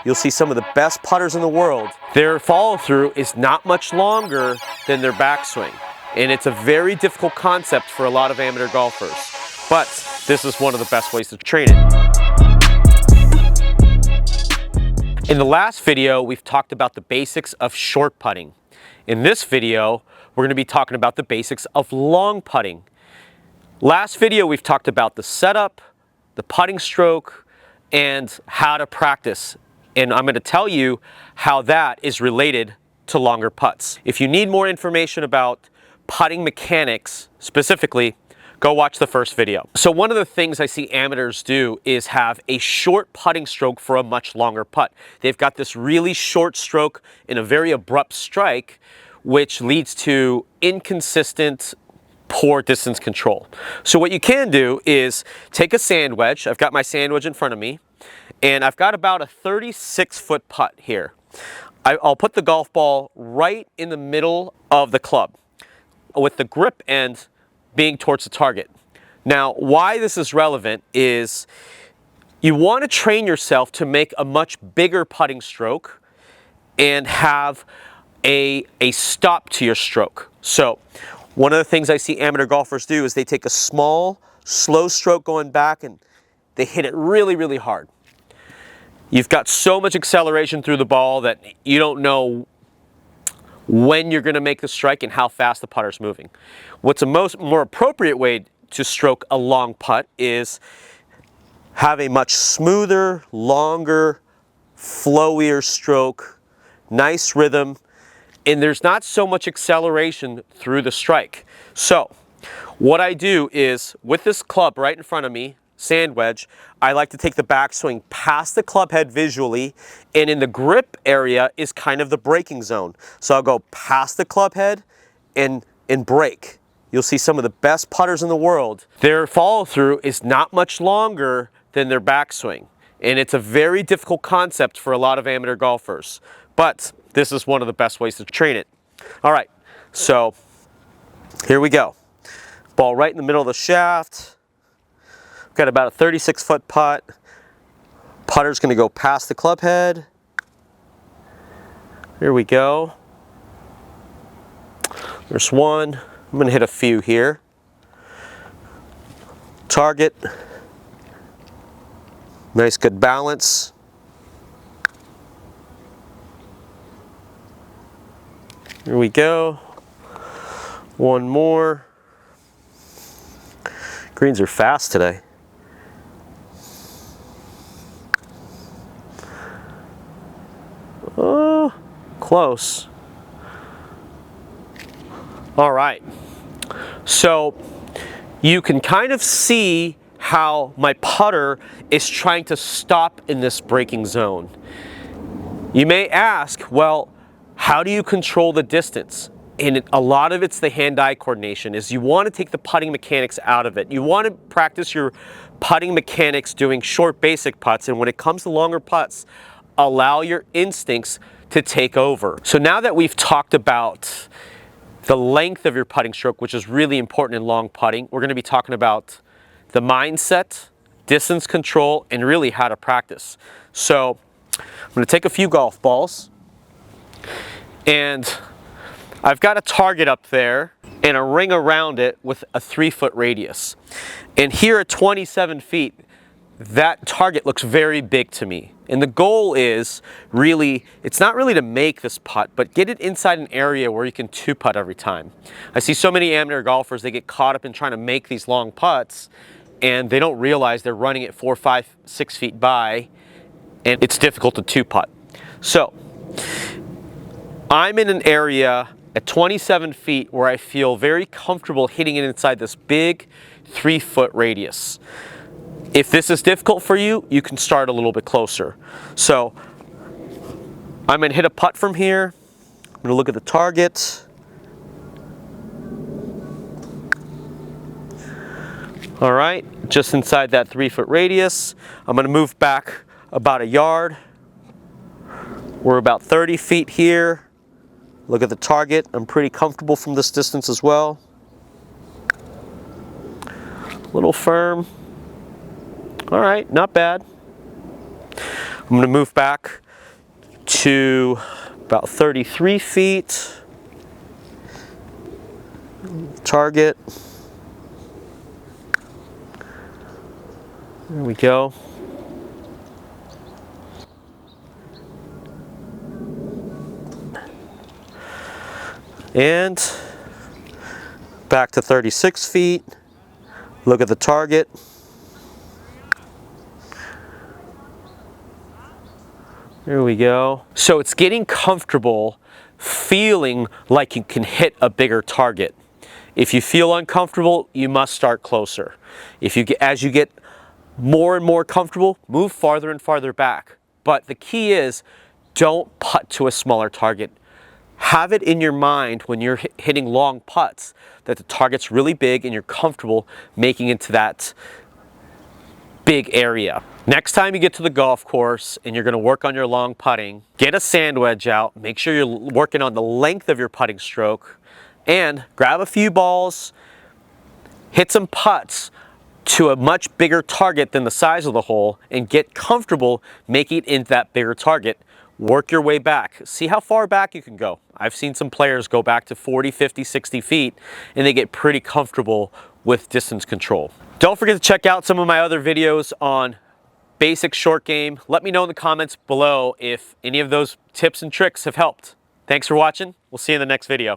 you'll see some of the best putters in the world. Their follow through is not much longer than their backswing. And it's a very difficult concept for a lot of amateur golfers. But this is one of the best ways to train it. In the last video, we've talked about the basics of short putting. In this video, we're going to be talking about the basics of long putting. Last video, we've talked about the setup, the putting stroke, and how to practice. And I'm going to tell you how that is related to longer putts. If you need more information about putting mechanics specifically, go watch the first video. So one of the things I see amateurs do is have a short putting stroke for a much longer putt. They've got this really short stroke in a very abrupt strike, which leads to inconsistent, poor distance control. So what you can do is take a sand wedge. I've got my sand wedge in front of me, and I've got about a 36-foot putt here. I'll put the golf ball right in the middle of the club, with the grip end being towards the target. Now, why this is relevant is you want to train yourself to make a much bigger putting stroke and have a stop to your stroke. So one of the things I see amateur golfers do is they take a small, slow stroke going back and they hit it really, really hard. You've got so much acceleration through the ball that you don't know when you're going to make the strike and how fast the putter's moving. What's a more appropriate way to stroke a long putt is have a much smoother, longer, flowier stroke, nice rhythm, and there's not so much acceleration through the strike. So what I do is, with this club right in front of me, sand wedge, I like to take the backswing past the club head visually, and in the grip area is kind of the braking zone. So I'll go past the club head and brake. You'll see some of the best putters in the world. Their follow through is not much longer than their backswing. And it's a very difficult concept for a lot of amateur golfers. But this is one of the best ways to train it. All right, so here we go. Ball right in the middle of the shaft. Got about a 36-foot putt. Putter's going to go past the club head. Here we go. There's one. I'm going to hit a few here. Target. Nice, good balance. Here we go. One more. Greens are fast today. Oh, close. All right. So you can kind of see how my putter is trying to stop in this braking zone. You may ask, well, how do you control the distance? And a lot of it's the hand-eye coordination. Is you want to take the putting mechanics out of it. You want to practice your putting mechanics doing short basic putts, and when it comes to longer putts, allow your instincts to take over. So now that we've talked about the length of your putting stroke, which is really important in long putting, we're going to be talking about the mindset, distance control, and really how to practice. So I'm going to take a few golf balls, and I've got a target up there and a ring around it with a 3-foot radius. And here at 27 feet, that target looks very big to me. And the goal is really, it's not really to make this putt, but get it inside an area where you can 2-putt every time. I see so many amateur golfers, they get caught up in trying to make these long putts, and they don't realize they're running it 4, 5, 6 feet by, and it's difficult to 2-putt. So I'm in an area at 27 feet where I feel very comfortable hitting it inside this big 3-foot radius. If this is difficult for you, you can start a little bit closer. So I'm going to hit a putt from here. I'm going to look at the target. All right, just inside that 3-foot radius. I'm going to move back about a yard. We're about 30 feet here. Look at the target. I'm pretty comfortable from this distance as well. A little firm. All right, not bad. I'm going to move back to about 33 feet. Target. There we go. And back to 36 feet. Look at the target. There we go. So it's getting comfortable feeling like you can hit a bigger target. If you feel uncomfortable, you must start closer. As you get more and more comfortable, move farther and farther back. But the key is, don't putt to a smaller target. Have it in your mind when you're hitting long putts that the target's really big and you're comfortable making it to that big area. Next time you get to the golf course and you're going to work on your long putting, get a sand wedge out, make sure you're working on the length of your putting stroke, and grab a few balls, hit some putts to a much bigger target than the size of the hole, and get comfortable making it into that bigger target. Work your way back. See how far back you can go. I've seen some players go back to 40, 50, 60 feet, and they get pretty comfortable with distance control. Don't forget to check out some of my other videos on basic short game. Let me know in the comments below if any of those tips and tricks have helped. Thanks for watching. We'll see you in the next video.